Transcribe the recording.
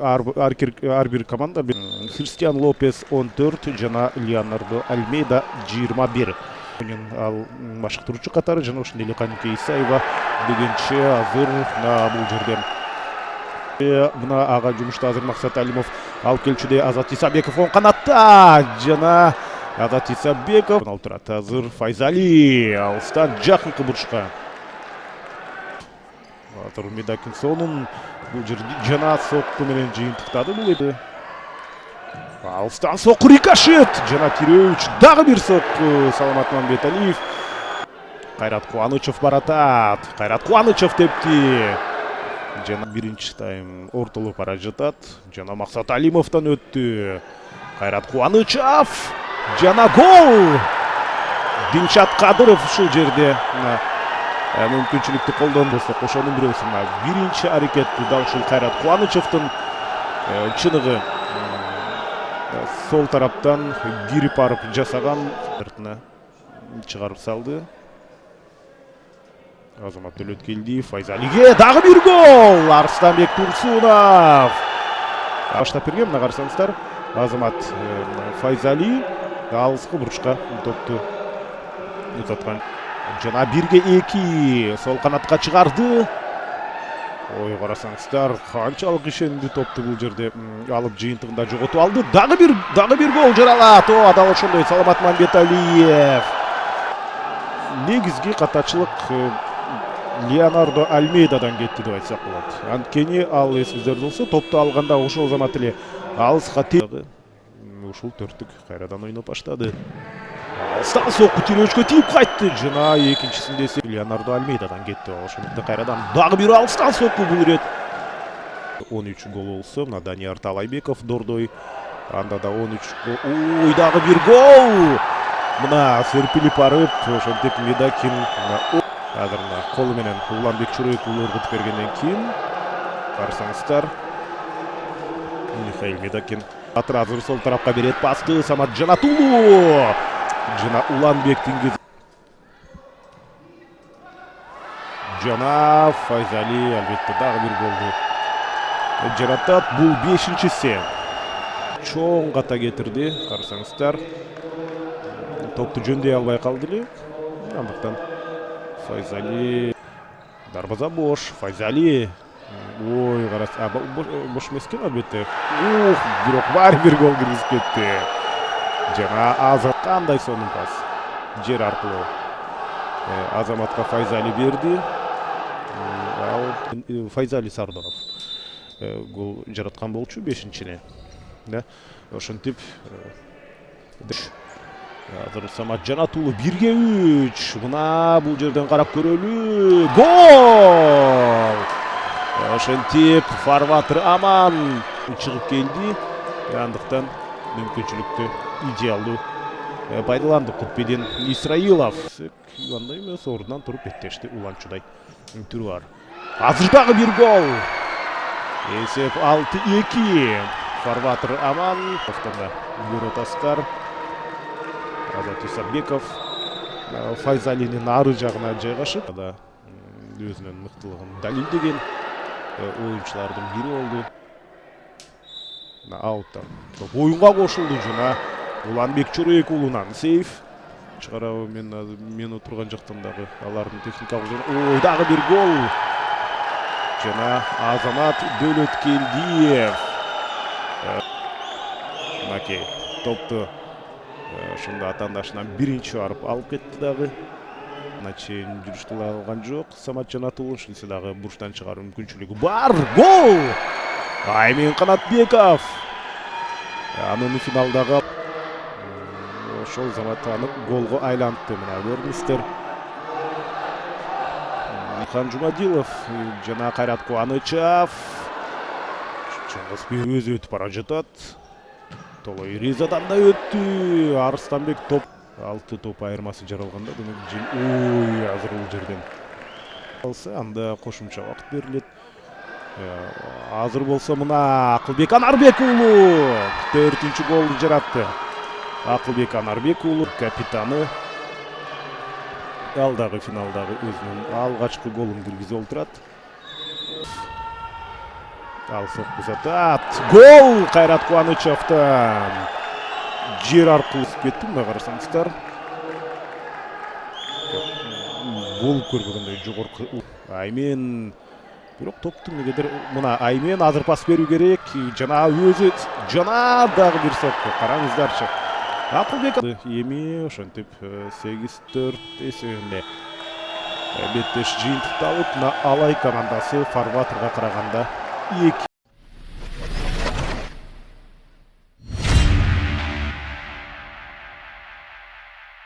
ар бир команда Христиан Лопес 14 жана Леонардо Альмейда 21. Ал машыктыруучу катары жана ошондой эле Канике Исаева дегенче азыр бул жерден мына ага жумушта азыр Максат Алимов алып келчүдө. Азат Исабеков оң канатта жана Азат Исабеков алып турат. Азыр Файзали алыстан жакынкы бурчка. Азыр Медакинсонун бул жерде жана сокку менен жыйынтыктады бул эди. Алыстан сокку рикошет жана Тиреевич дагы бир сокку. Саламат Мамбеталиев. Кайрат Кубанычев баратат. Кайрат Кубанычев тепти. Жана биринчи тайм ортолуп бара жатат. Жана Максат Алимовдон өттү. Кайрат Кубанычев жана гол. Дилшат Кадыров ушул жерде мүмкүнчүлүктү колдонбосо ошонун бирөөсүн биринчи аракетти дал ушул Кайрат Кубанычевдин чыныгы сол тараптан кирип барып жасаган чыгарып салды. Азамат Төлөткелдиев Файзалиге дагы бир гол. Арыстанбек Турсунов баштап берген. Мына карасаңыздар, Азамат Файзали алыскы бурчка топту узаткан. Жана 1-2 сол канатка чыгарды. Ой, карасаңыздар, канчалык ишендүү топту бул жерде алып жыйынтыгында жоготуп алды. Дагы бир гол жаралат. Дал ошондой Саламат Мамбеталиев. Негизги катачылык Леонардо Альмейдадан кетти деп айтсак болот. Анткени ал эсиңиздерде болсо топту алганда ошол замат эле алыска ушул төрттүк кайрадан ойноп баштады. Алыстан сокку Тиреевичке тийип кайтты. Жана экинчисинде эсе Леонардо Альмейдадан кетти. Ошондо кайрадан дагы бир алыстан сокку бул ирет. 13 гол болсо, мына Данияр Талайбеков Дордой. Анда да 13 гол. Ой, дагы бир гол. Мына серпилип барып, ошентип Медакин азыр колу менен Уланбек Чурек ыргытып бергенден кийин карасаңыздар, Михаил Медакин азыр сол тарапка берет пасты. Самат Жанатулу жана Уланбектин жана Файзали албетте дагы бир голду жаратат. Бул 5-чиси. Чоң ката кетирди. Карасаңыздар, топту жөндөй албай калды эле. Андыктан Файзали дарбаза бош. Файзали ой, карас бош эмес экен албетте. Бирок бир гол киргизип кетти. Жана азыр кандай сонун пас жер аркылуу Азаматка Файзали берди. Ал Файзали Сардоров гол жараткан болчу 5-чине. Ошентип азыр Самат Жанатулу 1-3. Мына бул жерден карап көрөлү. Гол! Ошентип фарватер аман чыгып келди. Андыктан мүмкүнчүлүктү идеалдуу пайдаланды Кутбедин Исраилов. Андай эмес, ордунан туруп беттешти. Уланчудай түрү бар. Азыр дагы бир гол. Эсеп 6-2. Фарватер аман. Автомда Юротастар. Азат Исабеков Файзалинин ары жагына жайгашып, өзүнүн мыктылыгын далилдеген оюнчулардын бири болду. Ауттан оюнга кошулду жана Уланбек Чурек уулунан сейф чыгарабы. Мен отурган жактан дагы алардын техникалык ой, дагы бир гол. Жана Азамат Төлөткелдиев макей топту ошондо атаандашынан биринчи барып алып кетти дагы. Чейин жүрүштү алган жок. Самат Жанатулу ушинсе дагы бурчтан чыгаруу мүмкүнчүлүгү бар. Гол! Аймин Канатбеков. Анын финалдагы ошол заматаны голго айлантты. Мына көрүңүздөр. Хан Жумадилов жана Кайрат Кубанычев. Чоңгузбек өзү өтүп бара жатат. Толой Ризадан да өттү. Арыстанбек топ 6 топ айырмасы жаралганда, демек ой, азыр бул жерден алса анда кошумча убакыт берилет. Азыр болсо мына Акылбек Анарбек уулу 4-чү голду жаратты. Акылбек Анарбек уулу капитаны. Ал дагы финалдагы өзүнүн алгачкы голун киргизип олтурат. Ал сокку сатат. Гол Кайрат Кубанычевтан. Жер аркылуу кетти, мына карасаңыздар. Гол көрбөгөндөй жогорку. Аймен бирок топтун негедир мына Аймен азыр пас берүү керек. Жана өзү жана дагы бир сокку. Караңыздарчы. Акылбек эми ошентип 8-4 эсебинде беттеш жыйынтыкталып, мына Алай командасы Фарватерга караганда 2